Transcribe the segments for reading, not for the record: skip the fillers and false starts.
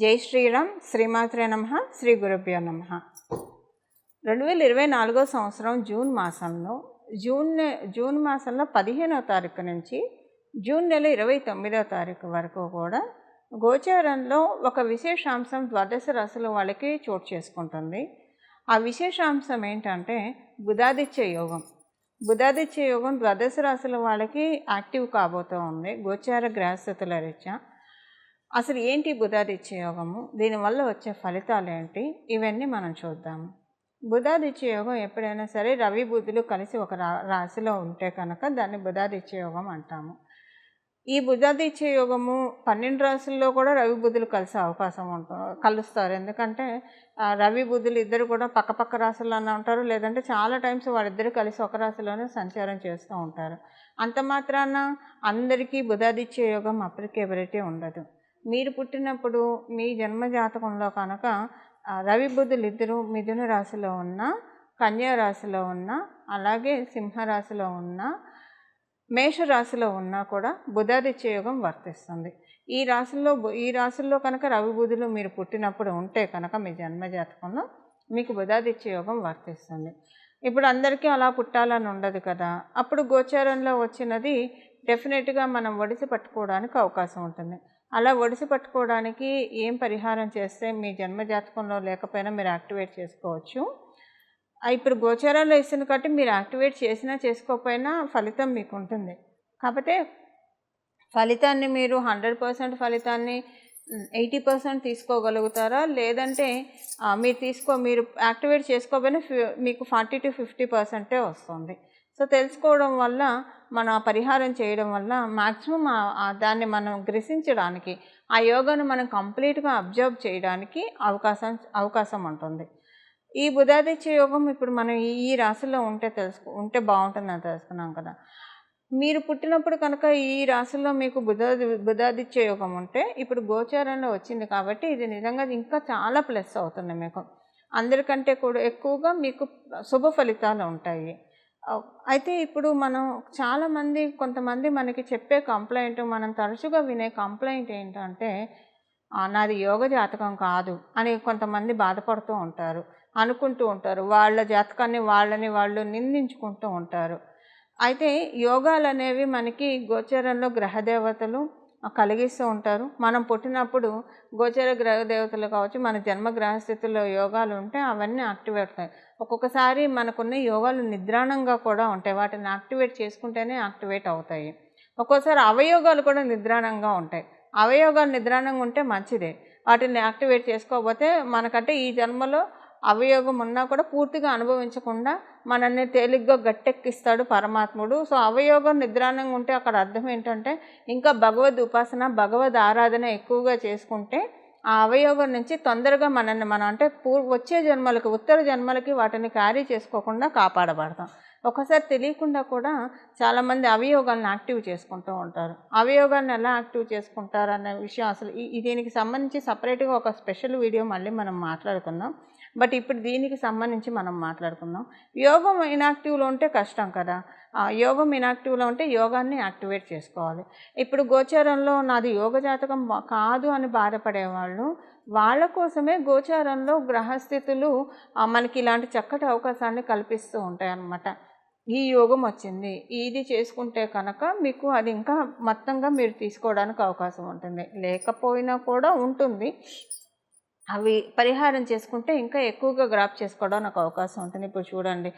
జై శ్రీరామ్. శ్రీమాత్రే నమః. శ్రీ గురుభ్యో నమః. 2024 సంవత్సరం జూన్ మాసంలో 15వ తారీఖు నుంచి జూన్ నెల 29వ తారీఖు వరకు కూడా గోచారంలో ఒక విశేషాంశం ద్వాదశ రాశుల వాళ్ళకి చోటు చేసుకుంటుంది. ఆ విశేషాంశం ఏంటంటే బుధాదిత్య యోగం. బుధాదిత్య యోగం ద్వాదశ రాశుల వాళ్ళకి యాక్టివ్ కాబోతూ ఉంది గోచార గ్రహస్థితుల రీత్యా. అసలు ఏంటి బుధాదిత్య యోగము, దీనివల్ల వచ్చే ఫలితాలు ఏంటి, ఇవన్నీ మనం చూద్దాము. బుధాదిత్య యోగం ఎప్పుడైనా సరే రవి బుధులు కలిసి ఒక రాశిలో ఉంటే కనుక దాన్ని బుధాదిత్య యోగం అంటాము. ఈ బుధాదిత్య యోగము 12 రాశుల్లో కూడా రవి బుధులు కలిసే అవకాశం కలుస్తారు. ఎందుకంటే రవి బుధులు ఇద్దరు కూడా పక్క రాశుల్లోనే ఉంటారు, లేదంటే చాలా టైమ్స్ వాళ్ళిద్దరు కలిసి ఒక రాశిలోనే సంచారం చేస్తూ ఉంటారు. అంత మాత్రాన అందరికీ బుధాదిత్య యోగం అప్లికేబిలిటీ ఉండదు. మీరు పుట్టినప్పుడు మీ జన్మ జాతకంలో కనుక రవి బుధులు ఇద్దరు మిథున రాశిలో ఉన్న, కన్యా రాశిలో ఉన్న, అలాగే సింహరాశిలో ఉన్న, మేషరాశిలో ఉన్నా కూడా బుధాదిత్య యోగం వర్తిస్తుంది. ఈ రాశుల్లో కనుక రవి బుధులు మీరు పుట్టినప్పుడు ఉంటే కనుక మీ జన్మ జాతకంలో మీకు బుధాదిత్య యోగం వర్తిస్తుంది. ఇప్పుడు అందరికీ అలా పుట్టాలని ఉండదు కదా. అప్పుడు గోచారంలో వచ్చినది డెఫినెట్గా మనం ఒడిసి పట్టుకోవడానికి అవకాశం ఉంటుంది. అలా ఒడిసి పట్టుకోవడానికి ఏం పరిహారం చేస్తే మీ జన్మ జాతకంలో లేకపోయినా మీరు యాక్టివేట్ చేసుకోవచ్చు. ఇప్పుడు గోచారంలో ఇస్తుంది కాబట్టి మీరు యాక్టివేట్ చేసినా చేసుకోకపోయినా ఫలితం మీకు ఉంటుంది. కాకపోతే ఫలితాన్ని మీరు 100% ఫలితాన్ని 80% తీసుకోగలుగుతారా, లేదంటే మీరు యాక్టివేట్ చేసుకోకపోయినా మీకు 40 to 50% వస్తుంది. సో తెలుసుకోవడం వల్ల మనం ఆ పరిహారం చేయడం వల్ల మ్యాక్సిమం దాన్ని మనం గ్రహించడానికి, ఆ యోగాను మనం కంప్లీట్గా అబ్జర్వ్ చేయడానికి అవకాశం ఉంటుంది. ఈ బుధాదిత్య యోగం ఇప్పుడు మనం ఈ రాశిలో ఉంటే బాగుంటుందని తెలుసుకున్నాం కదా. మీరు పుట్టినప్పుడు కనుక ఈ రాశిలో మీకు బుధాదిత్య యోగం ఉంటే ఇప్పుడు గోచారంలో వచ్చింది కాబట్టి ఇది నిజంగా ఇంకా చాలా ప్లస్ అవుతుంది. మీకు అందరికంటే కూడా ఎక్కువగా మీకు శుభ ఫలితాలు ఉంటాయి. అయితే ఇప్పుడు మనం కొంతమంది మనకి చెప్పే కంప్లైంట్, మనం తరచుగా వినే కంప్లైంట్ ఏంటంటే నాది యోగ జాతకం కాదు అని కొంతమంది బాధపడుతూ ఉంటారు, అనుకుంటూ ఉంటారు. వాళ్ళ జాతకాన్ని వాళ్ళు నిందించుకుంటూ ఉంటారు. అయితే యోగాలు అనేవి మనకి గోచరంలో గ్రహదేవతలు కలిగిస్తూ ఉంటారు. మనం పుట్టినప్పుడు గోచర గ్రహదేవతలు కావచ్చు, మన జన్మ గ్రహస్థితుల్లో యోగాలు ఉంటే అవన్నీ యాక్టివేట్ అవుతాయి. ఒక్కొక్కసారి మనకున్న యోగాలు నిద్రాణంగా కూడా ఉంటాయి, వాటిని యాక్టివేట్ చేసుకుంటేనే యాక్టివేట్ అవుతాయి. ఒక్కోసారి అవయోగాలు కూడా నిద్రాణంగా ఉంటాయి. అవయోగాలు నిద్రాణంగా ఉంటే మంచిదే, వాటిని యాక్టివేట్ చేసుకోకపోతే మనకంటే ఈ జన్మలో అవయోగం ఉన్నా కూడా పూర్తిగా అనుభవించకుండా మనల్ని తేలిగ్గా గట్టెక్కిస్తాడు పరమాత్ముడు. సో అవయోగం నిద్రాణంగా ఉంటే అక్కడ అర్థం ఏంటంటే ఇంకా భగవద్ ఉపాసన, భగవద్ ఆరాధన ఎక్కువగా చేసుకుంటే ఆ అవయోగం నుంచి తొందరగా మనం అంటే వచ్చే జన్మలకి, ఉత్తర జన్మలకి వాటిని క్యారీ చేసుకోకుండా కాపాడబడతాం. ఒకసారి తెలియకుండా కూడా చాలామంది అవయోగాలను యాక్టివ్ చేసుకుంటూ ఉంటారు. అవయోగాలను ఎలా యాక్టివ్ చేసుకుంటారు అనే విషయం అసలు దీనికి సంబంధించి సపరేట్గా ఒక స్పెషల్ వీడియో మళ్ళీ మనం మాట్లాడుకుందాం. బట్ ఇప్పుడు దీనికి సంబంధించి మనం మాట్లాడుకుందాం. యోగం ఇనాక్టివ్లో ఉంటే కష్టం కదా. యోగం ఇనాక్టివ్లో ఉంటే యోగాన్ని యాక్టివేట్ చేసుకోవాలి. ఇప్పుడు గోచారంలో నాది యోగ జాతకం కాదు అని బాధపడేవాళ్ళు, వాళ్ళ కోసమే గోచారంలో గ్రహస్థితులు మనకి ఇలాంటి చక్కటి అవకాశాన్ని కల్పిస్తూ ఉంటాయి అన్నమాట. ఈ యోగం వచ్చింది, ఇది చేసుకుంటే కనుక మీకు అది ఇంకా మొత్తంగా మీరు తీసుకోవడానికి అవకాశం ఉంటుంది. లేకపోయినా కూడా ఉంటుంది, అవి పరిహారం చేసుకుంటే ఇంకా ఎక్కువగా గ్రాప్ చేసుకోవడానికి అవకాశం ఉంటుంది. ఇప్పుడు చూడండి,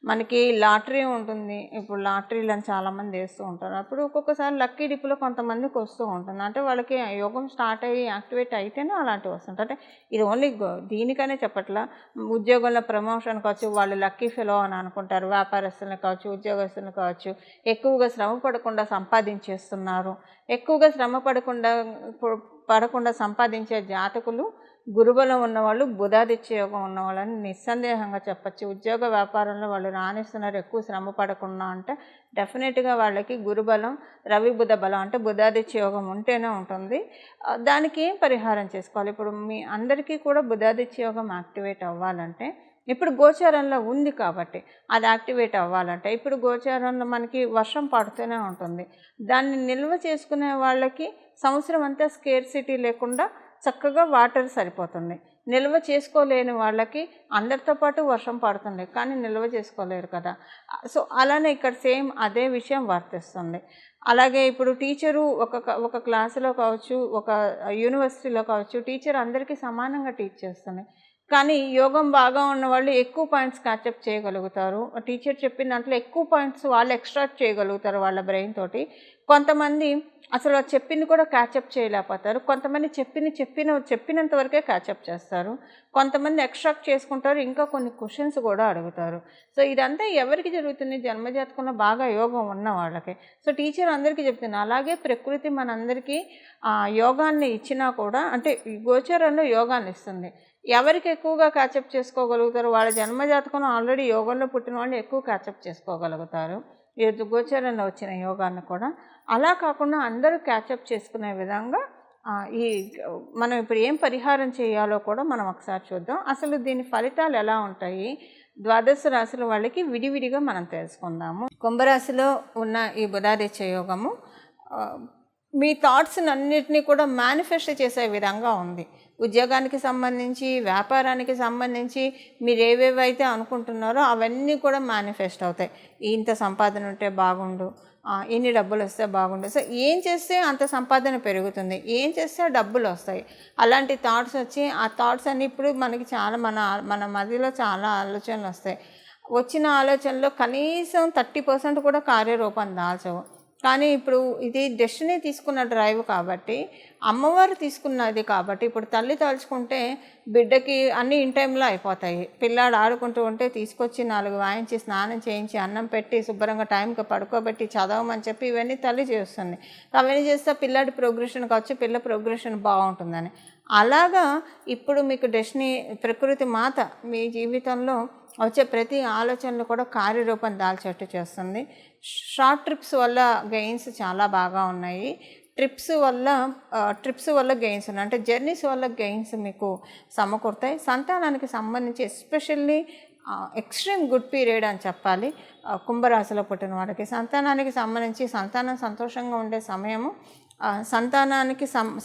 మనకి లాటరీ ఉంటుంది. ఇప్పుడు లాటరీలను చాలామంది వేస్తూ ఉంటారు. అప్పుడు ఒక్కొక్కసారి లక్కీ డిప్లో కొంతమందికి వస్తూ ఉంటుంది. అంటే వాళ్ళకి యోగం స్టార్ట్ అయ్యి యాక్టివేట్ అయితేనే అలాంటివి వస్తుంటాయి. అంటే ఇది ఓన్లీ దీనికనే చెప్పట్లా, ఉద్యోగంలో ప్రమోషన్ కావచ్చు, వాళ్ళు లక్కీ ఫెలో అని అనుకుంటారు. వ్యాపారస్తులను కావచ్చు, ఉద్యోగస్తులను కావచ్చు, ఎక్కువగా శ్రమ పడకుండా సంపాదించేస్తున్నారు. ఎక్కువగా శ్రమ పడకుండా సంపాదించే జాతకులు, గురుబలం ఉన్నవాళ్ళు, బుధాదిత్య యోగం ఉన్నవాళ్ళని నిస్సందేహంగా చెప్పచ్చు. ఉద్యోగ వ్యాపారంలో వాళ్ళు రాణిస్తున్నారు ఎక్కువ శ్రమ పడకుండా అంటే డెఫినెట్గా వాళ్ళకి గురుబలం, రవి బుధ బలం అంటే బుధాదిత్య యోగం ఉంటేనే ఉంటుంది. దానికి ఏం పరిహారం చేసుకోవాలి? ఇప్పుడు మీ అందరికీ కూడా బుధాదిత్య యోగం యాక్టివేట్ అవ్వాలంటే ఇప్పుడు గోచారంలో ఉంది కాబట్టి అది యాక్టివేట్ అవ్వాలంటే ఇప్పుడు గోచారంలో మనకి వర్షం పడుతూనే ఉంటుంది. దాన్ని నిల్వ చేసుకునే వాళ్ళకి సంవత్సరం అంతా స్కేర్సిటీ లేకుండా చక్కగా వాటర్ సరిపోతుంది. నిల్వ చేసుకోలేని వాళ్ళకి అందరితో పాటు వర్షం పడుతుంది, కానీ నిల్వ చేసుకోలేరు కదా. సో అలానే ఇక్కడ సేమ్ అదే విషయం వర్తిస్తుంది. అలాగే ఇప్పుడు టీచరు ఒక క్లాసులో కావచ్చు, ఒక యూనివర్సిటీలో కావచ్చు, టీచర్ అందరికీ సమానంగా టీచ్ చేస్తుంది. కానీ యోగం బాగా ఉన్నవాళ్ళు ఎక్కువ పాయింట్స్ క్యాచప్ చేయగలుగుతారు. టీచర్ చెప్పిన దాంట్లో ఎక్కువ పాయింట్స్ వాళ్ళు ఎక్స్ట్రాక్ట్ చేయగలుగుతారు వాళ్ళ బ్రెయిన్ తోటి. కొంతమంది అసలు చెప్పింది కూడా క్యాచప్ చేయలేకపోతారు. కొంతమంది చెప్పినంత వరకే క్యాచప్ చేస్తారు. కొంతమంది ఎక్స్ట్రాక్ట్ చేసుకుంటారు, ఇంకా కొన్ని క్వశ్చన్స్ కూడా అడుగుతారు. సో ఇదంతా ఎవరికి జరుగుతుంది? జన్మజాతకంలో బాగా యోగం ఉన్న వాళ్ళకి. సో టీచర్ అందరికీ చెప్తుంది. అలాగే ప్రకృతి మనందరికీ యోగాన్ని ఇచ్చినా కూడా, అంటే గోచరంలో యోగాన్ని ఇస్తుంది. ఎవరికి ఎక్కువగా క్యాచప్ చేసుకోగలుగుతారు? వాళ్ళ జన్మజాతకంలో ఆల్రెడీ యోగంలో పుట్టిన వాళ్ళు ఎక్కువ క్యాచప్ చేసుకోగలుగుతారు ఈ గోచరంలో వచ్చిన యోగాన్ని కూడా. అలా కాకుండా అందరూ క్యాచప్ చేసుకునే విధంగా ఈ మనం ఇప్పుడు ఏం పరిహారం చేయాలో కూడా మనం ఒకసారి చూద్దాం. అసలు దీని ఫలితాలు ఎలా ఉంటాయి, ద్వాదశ రాశుల వాళ్ళకి విడివిడిగా మనం తెలుసుకుందాము. కుంభరాశిలో ఉన్న ఈ బుధాదిత్య యోగము మీ థాట్స్ని అన్నిటినీ కూడా మేనిఫెస్ట్ చేసే విధంగా ఉంది. ఉద్యోగానికి సంబంధించి, వ్యాపారానికి సంబంధించి మీరు ఏవేవైతే అనుకుంటున్నారో అవన్నీ కూడా మేనిఫెస్ట్ అవుతాయి. ఇంత సంపాదన ఉంటే బాగుండు, ఇన్ని డబ్బులు వస్తే బాగుండు, సో ఏం చేస్తే అంత సంపాదన పెరుగుతుంది, ఏం చేస్తే డబ్బులు వస్తాయి, అలాంటి థాట్స్ వచ్చి ఆ థాట్స్ అన్నీ ఇప్పుడు మనకి చాలా మన మధ్యలో చాలా ఆలోచనలు వస్తాయి. వచ్చిన ఆలోచనలో కనీసం 30% కూడా కార్యరూపం దాల్చవు. కానీ ఇప్పుడు ఇది డెస్టినీ తీసుకున్న డ్రైవ్ కాబట్టి, అమ్మవారు తీసుకున్నది కాబట్టి, ఇప్పుడు తల్లి తలుచుకుంటే బిడ్డకి అన్నీ ఇన్ టైంలో అయిపోతాయి. పిల్లాడు ఆడుకుంటూ ఉంటే తీసుకొచ్చి 4 వాయించి, స్నానం చేయించి, అన్నం పెట్టి, శుభ్రంగా టైంకి పడుకోబెట్టి, చదవమని చెప్పి ఇవన్నీ తల్లి చేస్తుంది. అవన్నీ చేస్తే పిల్లాడి ప్రోగ్రెషన్ కావచ్చు, పిల్ల ప్రోగ్రెషన్ బాగుంటుందని. అలాగా ఇప్పుడు మీకు డెస్టినీ, ప్రకృతి మాత మీ జీవితంలో వచ్చే ప్రతి ఆలోచనలు కూడా కార్యరూపం దాల్చేట్టు చేస్తుంది. షార్ట్ ట్రిప్స్ వల్ల గెయిన్స్ చాలా బాగా ఉన్నాయి. ట్రిప్స్ వల్ల గెయిన్స్ ఉన్నాయి, అంటే జర్నీస్ వల్ల గెయిన్స్ మీకు సమకూరుతాయి. సంతానానికి సంబంధించి ఎస్పెషల్లీ ఎక్స్ట్రీమ్ గుడ్ పీరియడ్ అని చెప్పాలి. కుంభరాశిలో పుట్టిన వాడికి సంతానానికి సంబంధించి సంతానం సంతోషంగా ఉండే సమయము,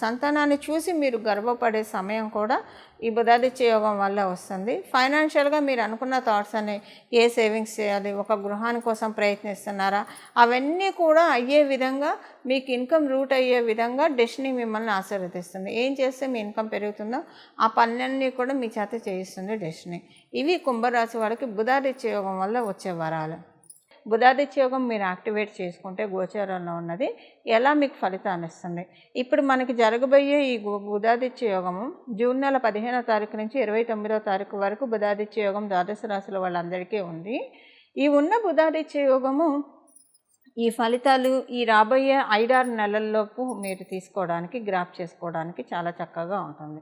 సంతానాన్ని చూసి మీరు గర్వపడే సమయం కూడా ఈ బుధాదిత్య యోగం వల్ల వస్తుంది. ఫైనాన్షియల్గా మీరు అనుకున్న థాట్స్ అన్ని, ఏ సేవింగ్స్ చేయాలి, ఒక గృహాని కోసం ప్రయత్నిస్తున్నారా, అవన్నీ కూడా అయ్యే విధంగా, మీకు ఇన్కమ్ రూట్ అయ్యే విధంగా డెస్టినీ మిమ్మల్ని ఆశీర్వదిస్తుంది. ఏం చేస్తే మీ ఇన్కమ్ పెరుగుతుందో ఆ పనులన్నీ కూడా మీ చేత చేయిస్తుంది డెస్టినీ. ఇవి కుంభరాశి వాళ్ళకి బుధాదిత్య యోగం వల్ల వచ్చే వరాలు. బుధాదిత్య యోగం మీరు యాక్టివేట్ చేసుకుంటే గోచారంలో ఉన్నది ఎలా మీకు ఫలితాన్ని ఇస్తుంది? ఇప్పుడు మనకి జరగబోయే ఈ బుధాదిత్య యోగము జూన్ నెల 15వ తారీఖు నుంచి 29వ తారీఖు వరకు బుధాదిత్య యోగం ద్వాదశ రాశుల వాళ్ళందరికీ ఉంది. ఈ ఉన్న బుధాదిత్య యోగము ఈ ఫలితాలు ఈ రాబోయే 5-6 నెలల్లోపు మీరు తీసుకోవడానికి, గ్రాప్ చేసుకోవడానికి చాలా చక్కగా ఉంటుంది.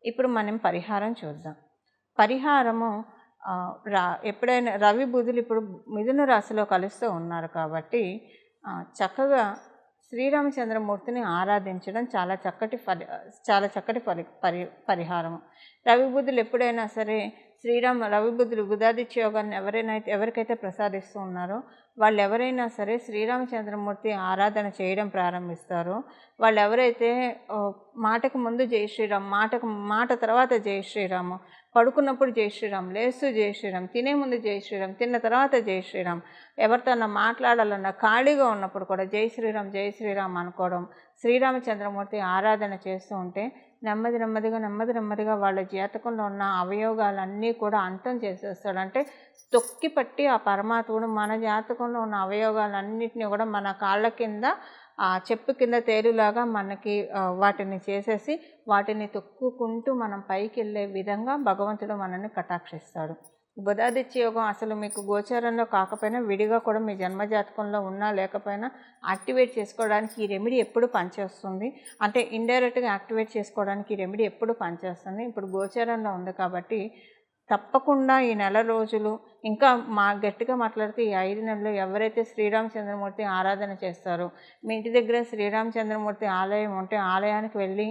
ఇప్పుడు మనం పరిహారం చూద్దాం. పరిహారము ఎప్పుడైనా రవి బుధులు ఇప్పుడు మిథున రాశిలో కలుస్తూ ఉన్నారు కాబట్టి చక్కగా శ్రీరామచంద్రమూర్తిని ఆరాధించడం చాలా చక్కటి పరిహారం. రవి బుధులు ఎప్పుడైనా సరే రవి బుధులు బుధాదిత్య యోగాన్ని ఎవరికైతే ప్రసాదిస్తూ ఉన్నారో వాళ్ళు ఎవరైనా సరే శ్రీరామచంద్రమూర్తి ఆరాధన చేయడం ప్రారంభిస్తారో, వాళ్ళు ఎవరైతే మాటకు ముందు జై శ్రీరామ్, మాట తర్వాత జై శ్రీరాము, పడుకున్నప్పుడు జై శ్రీరామ్, లేస్తూ జై శ్రీరామ్, తినే ముందు జై శ్రీరామ్, తిన్న తర్వాత జై శ్రీరామ్, ఎవరితోన్నా మాట్లాడాలన్నా ఖాళీగా ఉన్నప్పుడు కూడా జై శ్రీరామ్ అనుకోవడం, శ్రీరామచంద్రమూర్తి ఆరాధన చేస్తూ ఉంటే నెమ్మదిగా వాళ్ళ జాతకంలో ఉన్న అవయోగాలన్నీ కూడా అంతం చేసేస్తాడు. అంటే తొక్కి పట్టి ఆ పరమాత్ముడు మన జాతకంలో ఉన్న అవయోగాలన్నింటినీ కూడా మన కాళ్ళ కింద చెప్పు కింద తేలులాగా మనకి వాటిని చేసేసి వాటిని తొక్కుకుంటూ మనం పైకి వెళ్ళే విధంగా భగవంతుడు మనల్ని కటాక్షిస్తాడు. బుధాదిత్య యోగం అసలు మీకు గోచారంలో కాకపోయినా విడిగా కూడా మీ జన్మజాతకంలో ఉన్నా లేకపోయినా యాక్టివేట్ చేసుకోవడానికి ఈ రెమెడీ ఎప్పుడు పనిచేస్తుంది. అంటే ఇండైరెక్ట్గా యాక్టివేట్ చేసుకోవడానికి ఈ రెమెడీ ఎప్పుడు పనిచేస్తుంది. ఇప్పుడు గోచారంలో ఉంది కాబట్టి తప్పకుండా ఈ నెల రోజులు, ఇంకా గట్టిగా మాట్లాడితే ఈ 5 నెలలు ఎవరైతే శ్రీరామచంద్రమూర్తి ఆరాధన చేస్తారో, మీ ఇంటి దగ్గర శ్రీరామచంద్రమూర్తి ఆలయం ఉంటే ఆలయానికి వెళ్ళి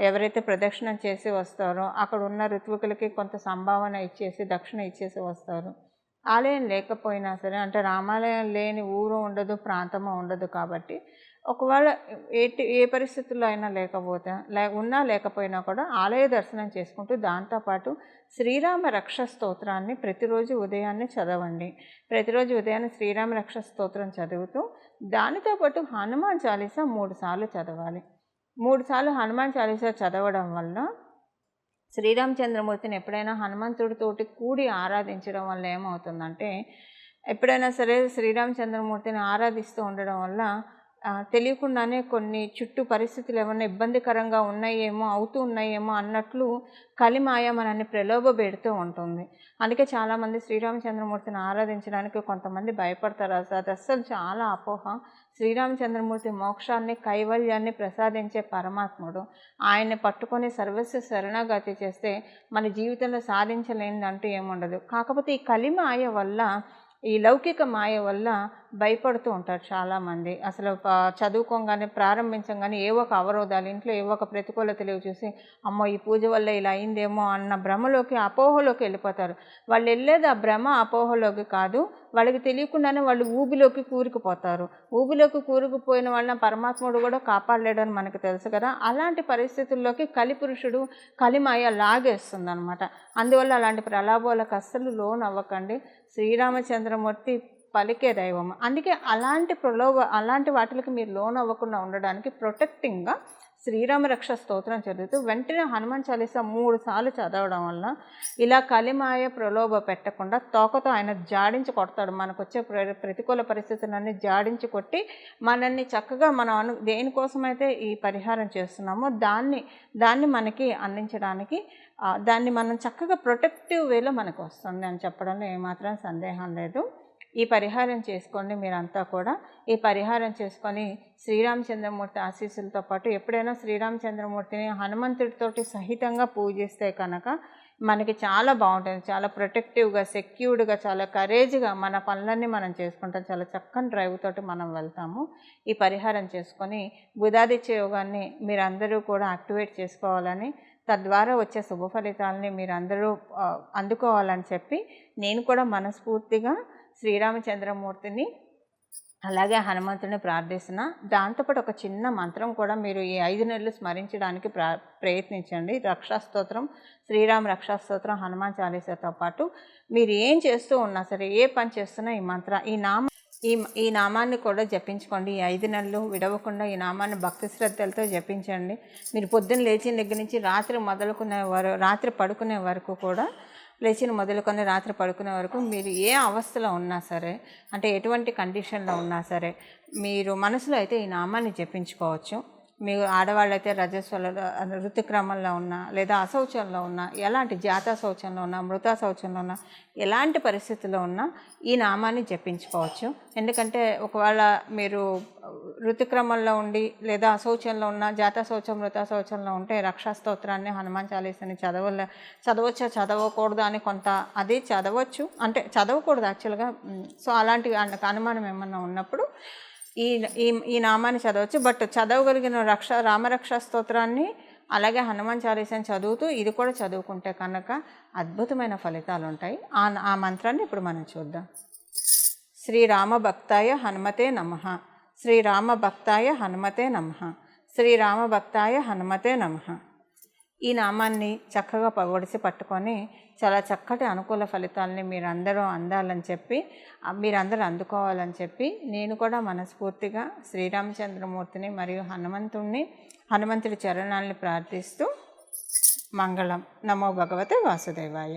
ఎవరైతే ప్రదక్షిణం చేసి వస్తారో అక్కడ ఉన్న ఋత్వికులకి కొంత సంభావన ఇచ్చేసి దక్షిణ ఇచ్చేసి వస్తారు. ఆలయం లేకపోయినా సరే, అంటే రామాలయం లేని ఊరు ఉండదు, ప్రాంతము ఉండదు కాబట్టి ఒకవేళ ఏ పరిస్థితుల్లో అయినా లేకపోతే ఉన్నా లేకపోయినా కూడా ఆలయ దర్శనం చేసుకుంటూ దాంతోపాటు శ్రీరామ రక్ష స్తోత్రాన్ని ప్రతిరోజు ఉదయాన్నే చదవండి. ప్రతిరోజు ఉదయాన్నే శ్రీరామ రక్ష స్తోత్రం చదువుతూ దానితో పాటు హనుమాన్ చాలీసా 3 సార్లు చదవాలి. 3 సార్లు హనుమాన్ చాలీసా చదవడం వల్ల శ్రీరామచంద్రమూర్తిని ఎప్పుడైనా హనుమంతుడితోటి కూడి ఆరాధించడం వల్ల ఏమవుతుందంటే, ఎప్పుడైనా సరే శ్రీరామచంద్రమూర్తిని ఆరాధిస్తూ ఉండడం వల్ల తెలియకుండానే కొన్ని చుట్టూ పరిస్థితులు ఏమన్నా ఇబ్బందికరంగా ఉన్నాయేమో, అవుతూ ఉన్నాయేమో అన్నట్లు కలిమాయ మనల్ని ప్రలోభపెడుతూ ఉంటుంది. అందుకే చాలామంది శ్రీరామచంద్రమూర్తిని ఆరాధించడానికి కొంతమంది భయపడతారు. అది అస్సలు చాలా అపోహ. శ్రీరామచంద్రమూర్తి మోక్షాన్ని, కైవల్యాన్ని ప్రసాదించే పరమాత్ముడు. ఆయన్ని పట్టుకొని సర్వస్వ శరణాగతి చేస్తే మన జీవితంలో సాధించలేనిదంటూ ఏముండదు. కాకపోతే ఈ కలిమాయ వల్ల, ఈ లౌకిక మాయ వల్ల భయపడుతూ ఉంటారు చాలామంది. అసలు చదువుకోగానే ప్రారంభించగానే ఏవో ఒక అవరోధాలు, ఇంట్లో ఏవో ఒక ప్రతికూలతలు చూసి అమ్మో ఈ పూజ వల్ల ఇలా అయిందేమో అన్న భ్రమలోకి, అపోహలోకి వెళ్ళిపోతారు. వాళ్ళు వెళ్ళేది ఆ భ్రమ అపోహలోకి కాదు, వాళ్ళకి తెలియకుండానే వాళ్ళు ఊబిలోకి కూరుకుపోతారు. ఊబిలోకి కూరుకుపోయిన వాళ్ళని పరమాత్ముడు కూడా కాపాడలేడని మనకు తెలుసు కదా. అలాంటి పరిస్థితుల్లోకి కలిపురుషుడు, కలిమాయ లాగేస్తుంది అనమాట. అందువల్ల అలాంటి ప్రలాభాలకు అస్సలు లోన్ అవ్వకండి. శ్రీరామచంద్రమూర్తి పలికే దైవం. అందుకే అలాంటి వాటికి మీరు లోన్ అవ్వకుండా ఉండడానికి ప్రొటెక్టింగ్గా శ్రీరామ రక్ష స్తోత్రం చదువుతూ వెంటనే హనుమాన్ చాలీసా 3 సార్లు చదవడం వల్ల ఇలా కలిమాయ ప్రలోభ పెట్టకుండా తోకతో ఆయన జాడించి కొడతాడు. మనకు వచ్చే ప్రతికూల పరిస్థితులన్నీ జాడించి కొట్టి మనల్ని చక్కగా మనం దేనికోసమైతే ఈ పరిహారం చేస్తున్నామో దాన్ని మనకి అందించడానికి, దాన్ని మనం చక్కగా ప్రొటెక్టివ్ వేలో మనకు వస్తుంది అని చెప్పడంలో ఏమాత్రం సందేహం లేదు. ఈ పరిహారం చేసుకోండి మీరంతా కూడా. ఈ పరిహారం చేసుకొని శ్రీరామచంద్రమూర్తి ఆశీస్సులతో పాటు ఎప్పుడైనా శ్రీరామచంద్రమూర్తిని హనుమంతుడితోటి సహితంగా పూజిస్తే కనుక మనకి చాలా బాగుంటుంది. చాలా ప్రొటెక్టివ్గా, సెక్యూర్డ్గా, చాలా కరేజ్గా మన పనులన్నీ మనం చేసుకుంటాం. చాలా చక్కని డ్రైవ్ తోటి మనం వెళ్తాము. ఈ పరిహారం చేసుకొని బుధాదిత్య యోగాన్ని మీరందరూ కూడా యాక్టివేట్ చేసుకోవాలని, తద్వారా వచ్చే శుభ ఫలితాలని మీరందరూ అందుకోవాలని చెప్పి నేను కూడా మనస్ఫూర్తిగా శ్రీరామచంద్రమూర్తిని అలాగే హనుమంతుడిని ప్రార్థిస్తున్నా. దాంతోపాటు ఒక చిన్న మంత్రం కూడా మీరు ఈ 5 నెలలు స్మరించడానికి ప్రయత్నించండి. రక్షాస్తోత్రం, శ్రీరామ రక్షాస్తోత్రం, హనుమాన్ చాలీసాతో పాటు మీరు ఏం చేస్తూ ఉన్నా సరే, ఏ పని చేస్తున్నా ఈ నామాన్ని కూడా జపించుకోండి. ఈ 5 నెలలు విడవకుండా ఈ నామాన్ని భక్తి శ్రద్ధలతో జపించండి. మీరు పొద్దున్న లేచిన దగ్గర నుంచి రాత్రి పడుకునే వరకు కూడా, మొదలుకొని రాత్రి పడుకునే వరకు మీరు ఏ అవస్థలో ఉన్నా సరే, అంటే ఎటువంటి కండిషన్లో ఉన్నా సరే, మీరు మనసులో అయితే ఈ నామాన్ని జపించుకోవచ్చు. మీరు ఆడవాళ్ళైతే ఋతుక్రమంలో ఉన్నా, లేదా అశౌచంలో ఉన్నా, ఎలాంటి జాతా శౌచంలో ఉన్నా, మృతా శౌచంలో ఉన్నా, ఎలాంటి పరిస్థితుల్లో ఉన్నా ఈ నామాన్ని జపించుకోవచ్చు. ఎందుకంటే ఒకవేళ మీరు ఋతుక్రమంలో ఉండి, లేదా అశౌచంలో ఉన్న, జాతా శౌచం, మృతా శౌచంలో ఉంటే రక్షాస్తోత్రాన్ని, హనుమాన్ చాలీసాని చదవచ్చా చదవకూడదు అని అది చదవచ్చు, అంటే చదవకూడదు యాక్చువల్గా. సో అలాంటి అనుమానం ఏమన్నా ఉన్నప్పుడు ఈ నామాన్ని చదవచ్చు. బట్ చదవగలిగిన రామరక్షా స్తోత్రాన్ని అలాగే హనుమాన్ చాలీసాని చదువుతూ ఇది కూడా చదువుకుంటే కనుక అద్భుతమైన ఫలితాలు ఉంటాయి. ఆ మంత్రాన్ని ఇప్పుడు మనం చూద్దాం. శ్రీరామ భక్తాయ హనుమతే నమః. శ్రీరామ భక్తాయ హనుమతే నమః. శ్రీరామ భక్తాయ హనుమతే నమః. ఈ నామాన్ని చక్కగా పగొడిసి పట్టుకొని చాలా చక్కటి అనుకూల ఫలితాలని మీరందరూ అందాలని చెప్పి, మీరందరూ అందుకోవాలని చెప్పి నేను కూడా మనస్ఫూర్తిగా శ్రీరామచంద్రమూర్తిని మరియు హనుమంతుడి చరణాలని ప్రార్థిస్తూ మంగళం. నమో భగవతే వాసుదేవాయ.